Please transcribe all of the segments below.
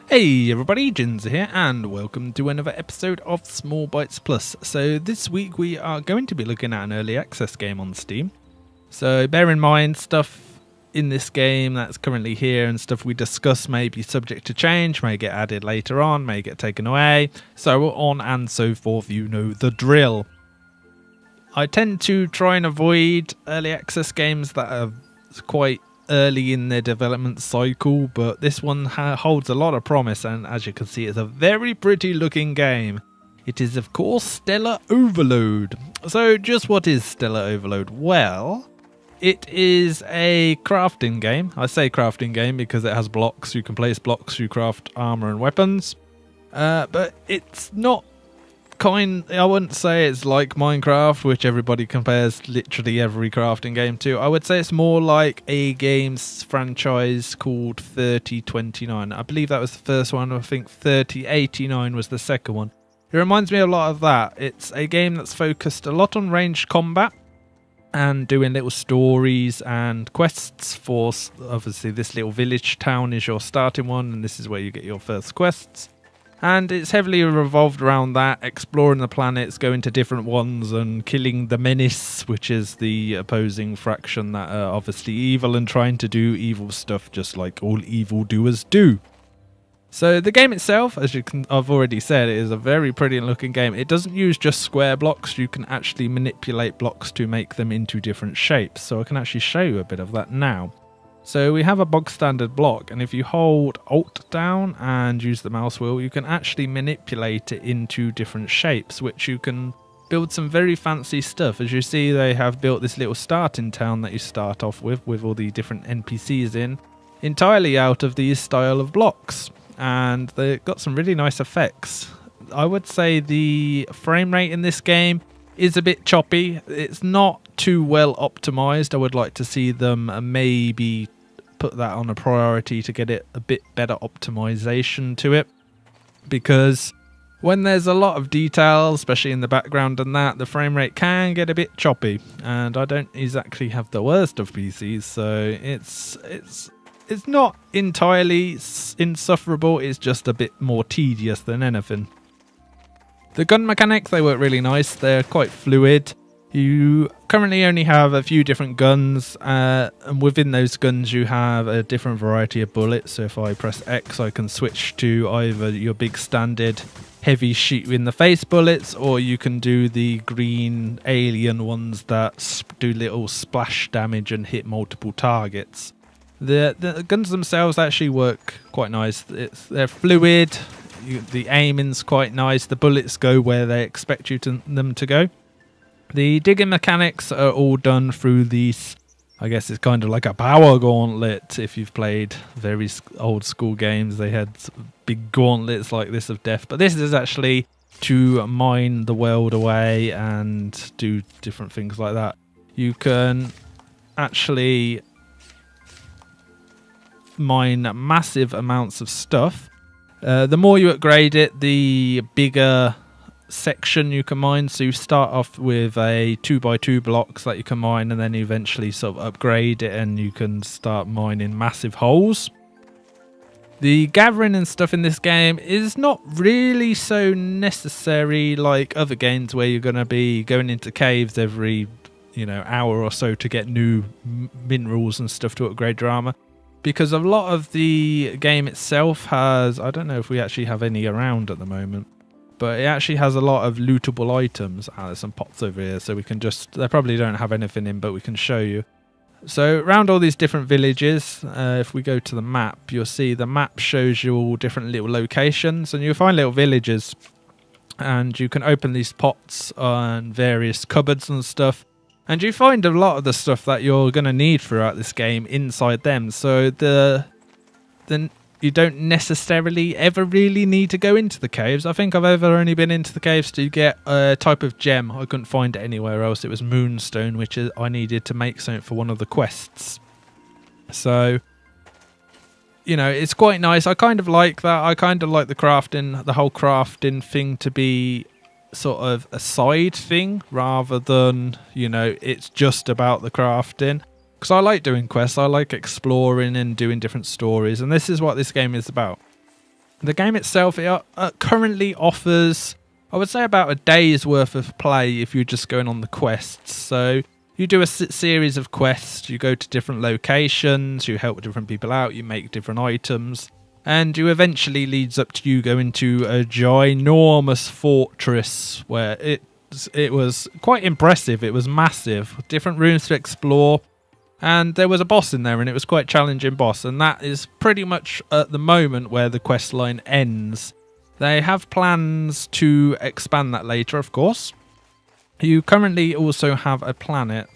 Hey everybody, Jins here, and welcome to another episode of Small Bytes Plus. So this week we are going to be looking at an early access game on Steam. So bear in mind, stuff in this game that's currently here and stuff we discuss may be subject to change, may get added later on, may get taken away, so on and so forth, you know the drill. I tend to try and avoid early access games that are quite early in their development cycle, but this one holds a lot of promise, and as you can see, it's a very pretty looking game. It is of course Stellar Overload. So just what is Stellar Overload? Well, it is a crafting game. I say crafting game because it has blocks. You can place blocks, you craft armor and weapons, but it's not I wouldn't say it's like Minecraft, which everybody compares literally every crafting game to. I would say it's more like a games franchise called 3029. I believe that was the first one. I think 3089 was the second one. It reminds me a lot of that. It's a game that's focused a lot on ranged combat and doing little stories and quests for, obviously this little village town is your starting one, and this is where you get your first quests. And it's heavily revolved around that, exploring the planets, going to different ones and killing the Menace, which is the opposing fraction that are obviously evil and trying to do evil stuff just like all evil doers do. So the game itself, as I've already said, is a very pretty looking game. It doesn't use just square blocks, you can actually manipulate blocks to make them into different shapes. So I can actually show you a bit of that now. So we have a bog standard block, and if you hold Alt down and use the mouse wheel, you can actually manipulate it into different shapes, which you can build some very fancy stuff. As you see, they have built this little starting town that you start off with all the different NPCs in, entirely out of these style of blocks, and they've got some really nice effects. I would say the frame rate in this game is a bit choppy. It's not too well optimized. I would like to see them maybe put that on a priority to get it a bit better optimization to it, because when there's a lot of detail, especially in the background and that, the frame rate can get a bit choppy, and I don't exactly have the worst of PCs, so it's not entirely insufferable. It's just a bit more tedious than anything. The gun mechanics, they work really nice. They're quite fluid. You currently only have a few different guns, and within those guns you have a different variety of bullets. So if I press X, I can switch to either your big standard heavy shoot in the face bullets, or you can do the green alien ones that do little splash damage and hit multiple targets. The guns themselves actually work quite nice. They're fluid. The aiming's quite nice. The bullets go where they expect them to go. The digging mechanics are all done through these, I guess it's kind of like a power gauntlet. If you've played very old school games, they had big gauntlets like this of death. But this is actually to mine the world away and do different things like that. You can actually mine massive amounts of stuff. The more you upgrade it, the bigger section you can mine. So you start off with a 2x2 blocks that you can mine, and then you eventually sort of upgrade it and you can start mining massive holes. The gathering and stuff in this game is not really so necessary like other games where you're going to be going into caves every hour or so to get new minerals and stuff to upgrade your armor, because a lot of the game itself has, I don't know if we actually have any around at the moment, but it actually has a lot of lootable items. There's some pots over here, so we can they probably don't have anything in, but we can show you. So around all these different villages, if we go to the map, you'll see the map shows you all different little locations, and you'll find little villages, and you can open these pots on various cupboards and stuff, and you find a lot of the stuff that you're going to need throughout this game inside them. So you don't necessarily ever really need to go into the caves. I think I've ever only been into the caves to get a type of gem. I couldn't find it anywhere else. It was moonstone, which I needed to make something for one of the quests. So, it's quite nice. I kind of like that. I kind of like the whole crafting thing to be sort of a side thing rather than, it's just about the crafting. Because I like doing quests, I like exploring and doing different stories, and this is what this game is about. The game itself currently offers, I would say, about a day's worth of play if you're just going on the quests. So you do a series of quests, you go to different locations, you help different people out, you make different items, and you eventually leads up to you going to a ginormous fortress where it was quite impressive. It was massive, different rooms to explore, and there was a boss in there, and it was quite a challenging boss, and that is pretty much at the moment where the quest line ends. They have plans to expand that later, of course. You currently also have a planet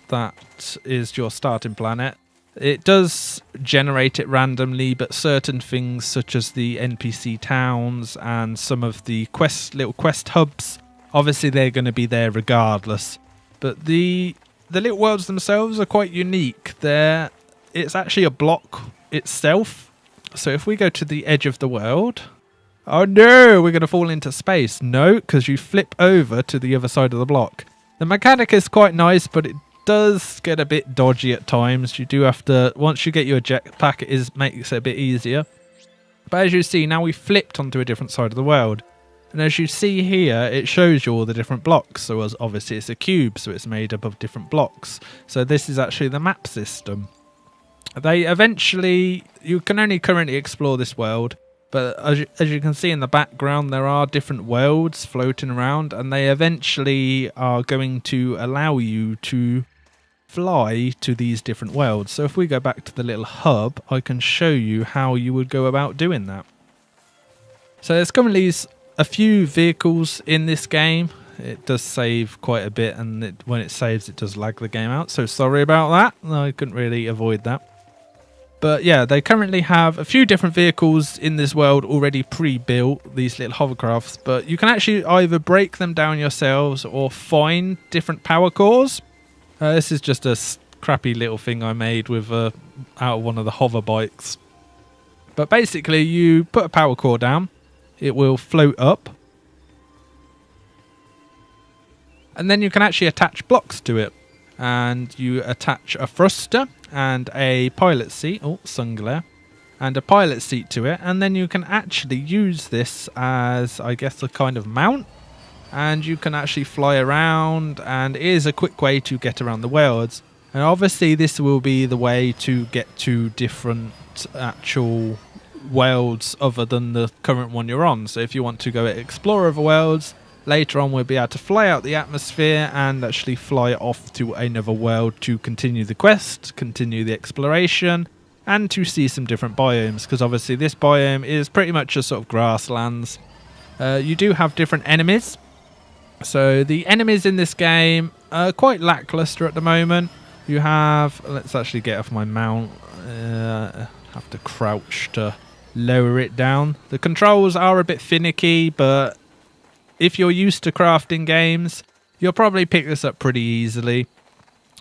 that is your starting planet. It does generate it randomly, but certain things such as the NPC towns and some of the little quest hubs, obviously they're going to be there regardless. But the little worlds themselves are quite unique. It's actually a block itself. So if we go to the edge of the world... Oh no, we're going to fall into space. No, because you flip over to the other side of the block. The mechanic is quite nice, but it does get a bit dodgy at times. You do have to, once you get your jetpack, it makes it a bit easier. But as you see, now we flipped onto a different side of the world. And as you see here, it shows you all the different blocks. So obviously it's a cube, so it's made up of different blocks. So this is actually the map system. You can only currently explore this world. But as you can see in the background, there are different worlds floating around, and they eventually are going to allow you to fly to these different worlds. So if we go back to the little hub, I can show you how you would go about doing that. So there's currently a few vehicles in this game. It does save quite a bit, and when it saves, it does lag the game out. So sorry about that. I couldn't really avoid that. But yeah, they currently have a few different vehicles in this world already pre-built, these little hovercrafts, but you can actually either break them down yourselves or find different power cores. This is just a crappy little thing I made with out of one of the hover bikes. But basically, you put a power core down, it will float up, and then you can actually attach blocks to it. And you attach a thruster and a pilot seat, sun glare, and a pilot seat to it, and then you can actually use this as, I guess, a kind of mount, and you can actually fly around, and it is a quick way to get around the worlds. And obviously this will be the way to get to different actual worlds other than the current one you're on. So if you want to go explore other worlds, later on we'll be able to fly out the atmosphere and actually fly off to another world to continue the quest, continue the exploration, and to see some different biomes, because obviously this biome is pretty much just sort of grasslands. You do have different enemies. So the enemies in this game are quite lackluster at the moment. You have... Let's actually get off my mount. Have to crouch to lower it down. The controls are a bit finicky, but if you're used to crafting games, you'll probably pick this up pretty easily.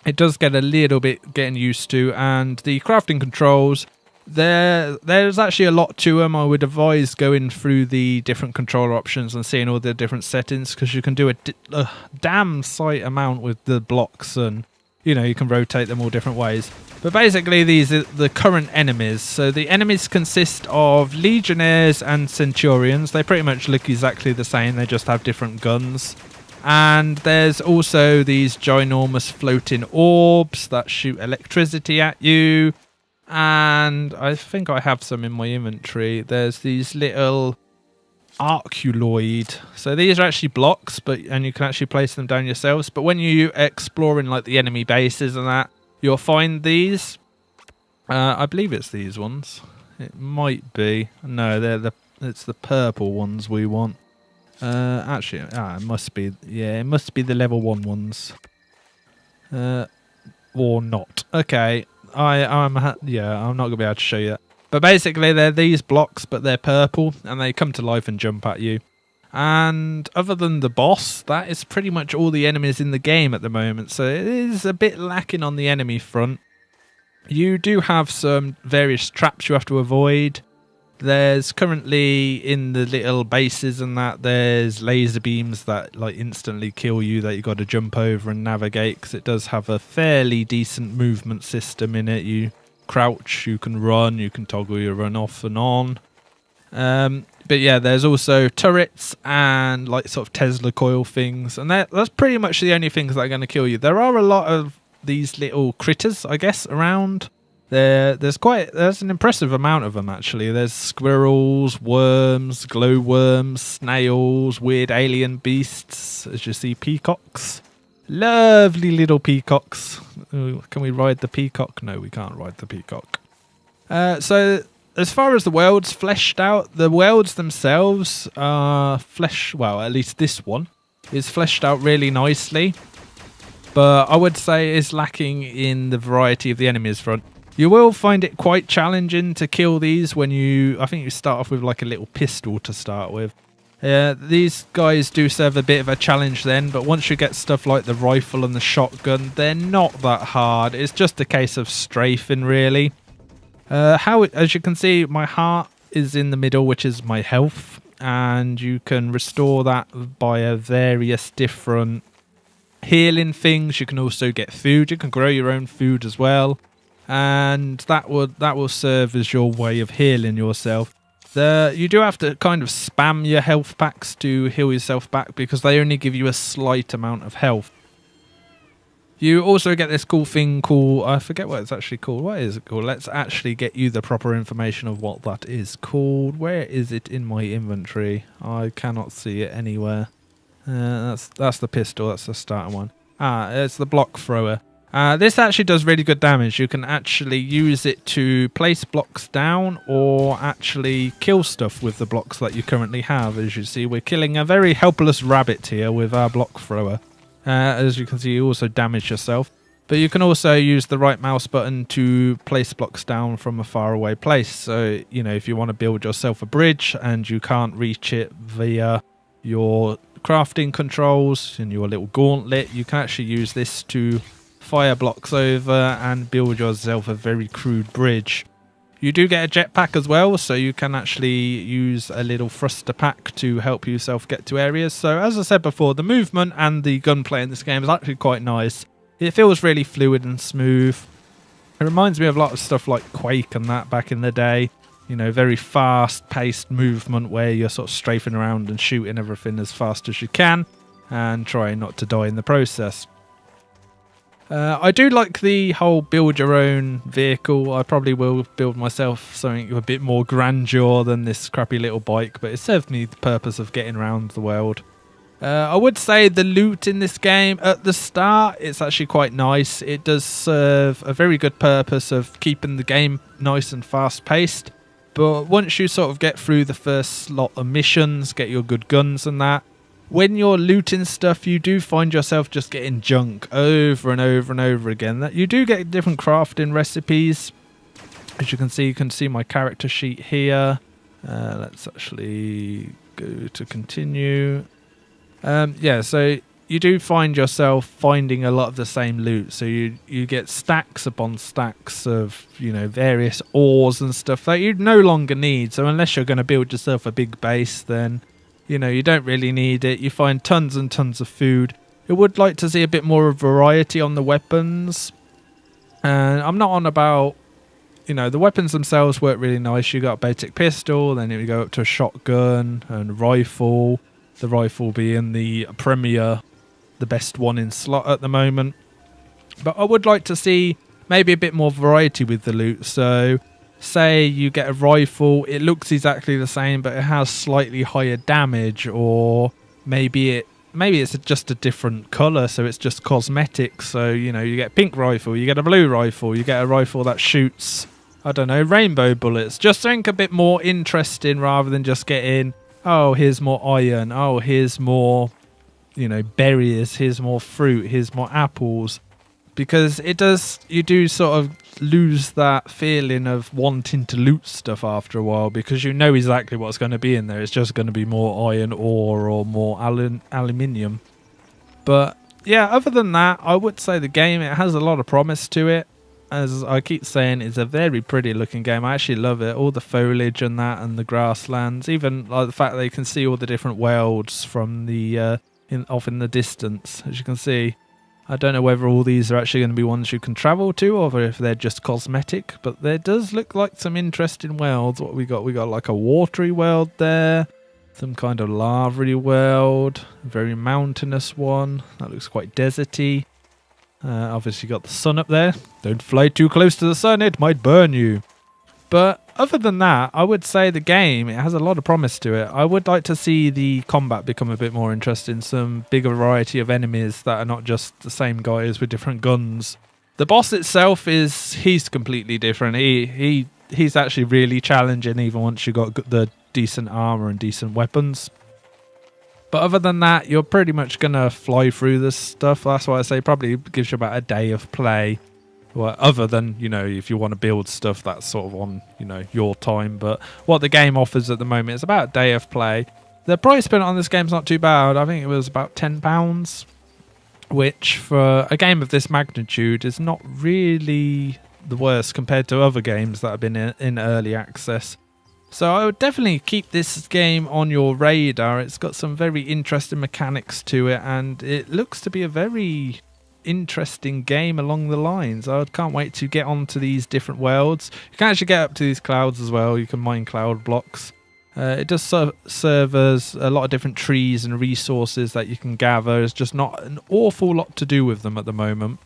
It does get a little bit getting used to, and the crafting controls, there's actually a lot to them. I would advise going through the different controller options and seeing all the different settings, because you can do a damn sight amount with the blocks, and you can rotate them all different ways. But basically these are the current enemies. So the enemies consist of legionnaires and centurions. They pretty much look exactly the same, they just have different guns. And there's also these ginormous floating orbs that shoot electricity at you. And I think I have some in my inventory. There's these little arculoid. So these are actually blocks, and you can actually place them down yourselves. But when you're exploring like the enemy bases and that, you'll find these. I believe it's these ones. It might be. No, it's the purple ones we want. Actually, it must be. Yeah, it must be the level 1 ones. Or not. Okay. I'm not gonna be able to show you that. But basically, they're these blocks, but they're purple, and they come to life and jump at you. And other than the boss, that is pretty much all the enemies in the game at the moment. So it is a bit lacking on the enemy front. You do have some various traps you have to avoid. There's currently in the little bases and that, there's laser beams that like instantly kill you that you got to jump over and navigate, because it does have a fairly decent movement system in it. You crouch, you can run, you can toggle your run off and on. But yeah, there's also turrets and like sort of Tesla coil things, and that's pretty much the only things that are going to kill you. There are a lot of these little critters, I guess, around. There's an impressive amount of them actually. There's squirrels, worms, glowworms, snails, weird alien beasts. As you see, peacocks, lovely little peacocks. Ooh, can we ride the peacock? No, we can't ride the peacock. So as far as the world's fleshed out, the worlds themselves are well, at least this one is fleshed out really nicely, but I would say is lacking in the variety of the enemies front. You will find it quite challenging to kill these when I think you start off with like a little pistol to start with. These guys do serve a bit of a challenge then, but once you get stuff like the rifle and the shotgun, they're not that hard. It's just a case of strafing really. As you can see, my heart is in the middle, which is my health, and you can restore that by various different healing things. You can also get food. You can grow your own food as well, and that will serve as your way of healing yourself. You do have to kind of spam your health packs to heal yourself back because they only give you a slight amount of health. You also get this cool thing called, I forget what it's actually called. What is it called? Let's actually get you the proper information of what that is called. Where is it in my inventory? I cannot see it anywhere. That's the pistol. That's the starting one. It's the block thrower. This actually does really good damage. You can actually use it to place blocks down or actually kill stuff with the blocks that you currently have. As you see, we're killing a very helpless rabbit here with our block thrower. As you can see, you also damage yourself. But you can also use the right mouse button to place blocks down from a faraway place. So, if you want to build yourself a bridge and you can't reach it via your crafting controls and your little gauntlet, you can actually use this to fire blocks over and build yourself a very crude bridge. You do get a jetpack as well, so you can actually use a little thruster pack to help yourself get to areas. So as I said before, the movement and the gunplay in this game is actually quite nice. It feels really fluid and smooth. It reminds me of a lot of stuff like Quake and that back in the day. Very fast-paced movement where you're sort of strafing around and shooting everything as fast as you can and trying not to die in the process. I do like the whole build your own vehicle. I probably will build myself something with a bit more grandeur than this crappy little bike, but it served me the purpose of getting around the world. I would say the loot in this game at the start, it's actually quite nice. It does serve a very good purpose of keeping the game nice and fast paced, but once you sort of get through the first lot of missions, get your good guns and that, when you're looting stuff, you do find yourself just getting junk over and over and over again. That you do get different crafting recipes. As you can see my character sheet here. Let's actually go to continue. So you do find yourself finding a lot of the same loot. So you get stacks upon stacks of, various ores and stuff that you no longer need. So unless you're going to build yourself a big base, then you don't really need it. You find tons and tons of food. I would like to see a bit more variety on the weapons. And I'm not on about, the weapons themselves work really nice. You got a basic pistol, then you go up to a shotgun and rifle. The rifle being the premier, the best one in slot at the moment. But I would like to see maybe a bit more variety with the loot. So say you get a rifle, it looks exactly the same, but it has slightly higher damage, or maybe it's just a different color, so it's just cosmetics. So you get a pink rifle, you get a blue rifle, you get a rifle that shoots, I don't know, rainbow bullets. Just think a bit more interesting rather than just getting, oh, here's more iron, oh, here's more, berries, here's more fruit, here's more apples. Because you do sort of lose that feeling of wanting to loot stuff after a while, because you know exactly what's going to be in there. It's just going to be more iron ore or more aluminium. But yeah, other than that, I would say the game, it has a lot of promise to it. As I keep saying, it's a very pretty looking game. I actually love it. All the foliage and that, and the grasslands, even like the fact that you can see all the different worlds from the off in the distance. As you can see, I don't know whether all these are actually going to be ones you can travel to or if they're just cosmetic, but there does look like some interesting worlds. What we got? We got like a watery world there, some kind of lavary world, a very mountainous one. That looks quite deserty. Obviously got the sun up there. Don't fly too close to the sun, it might burn you. But other than that, I would say the game, it has a lot of promise to it. I would like to see the combat become a bit more interesting. Some bigger variety of enemies that are not just the same guys with different guns. The boss itself he's completely different. He's actually really challenging even once you got the decent armor and decent weapons. But other than that, you're pretty much going to fly through this stuff. That's why I say probably gives you about a day of play. Well, other than, if you want to build stuff, that's sort of on, your time. But what the game offers at the moment is about a day of play. The price point on this game's not too bad. I think it was about £10, which for a game of this magnitude is not really the worst compared to other games that have been in early access. So I would definitely keep this game on your radar. It's got some very interesting mechanics to it, and it looks to be a very interesting game along the lines. I can't wait to get onto these different worlds. You can actually get up to these clouds as well. You can mine cloud blocks. It does serve as a lot of different trees and resources that you can gather. There's just not an awful lot to do with them at the moment.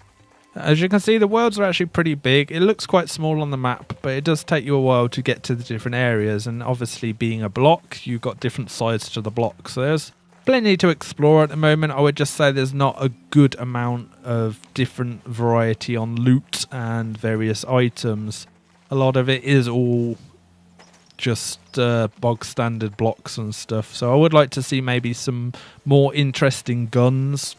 As you can see, the worlds are actually pretty big. It looks quite small on the map, but it does take you a while to get to the different areas. And obviously being a block, you've got different sides to the block. So there's plenty to explore at the moment. I would just say there's not a good amount of different variety on loot and various items. A lot of it is all just bog standard blocks and stuff. So I would like to see maybe some more interesting guns,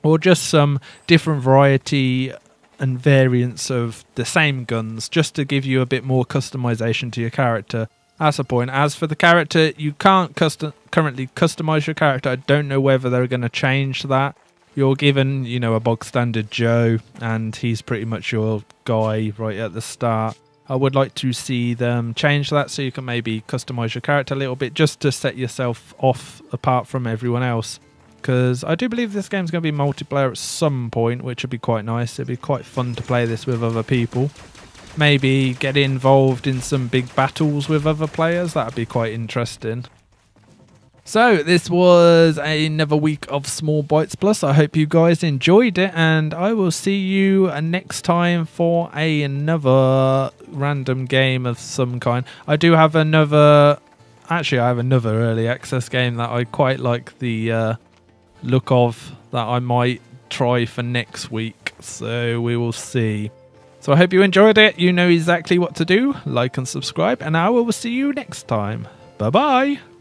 or just some different variety and variants of the same guns, just to give you a bit more customization to your character. That's the point. As for the character, you can't currently customize your character. I don't know whether they're going to change that. You're given, a bog standard Joe, and he's pretty much your guy right at the start. I would like to see them change that so you can maybe customize your character a little bit, just to set yourself off apart from everyone else. Because I do believe this game's going to be multiplayer at some point, which would be quite nice. It'd be quite fun to play this with other people. Maybe get involved in some big battles with other players. That would be quite interesting. So this was another week of Small Bytes Plus. I hope you guys enjoyed it, and I will see you next time for another random game of some kind. I do have another... Actually, I have another early access game that I quite like the look of, that I might try for next week. So we will see. So I hope you enjoyed it. You know exactly what to do. Like and subscribe, and I will see you next time. Bye-bye.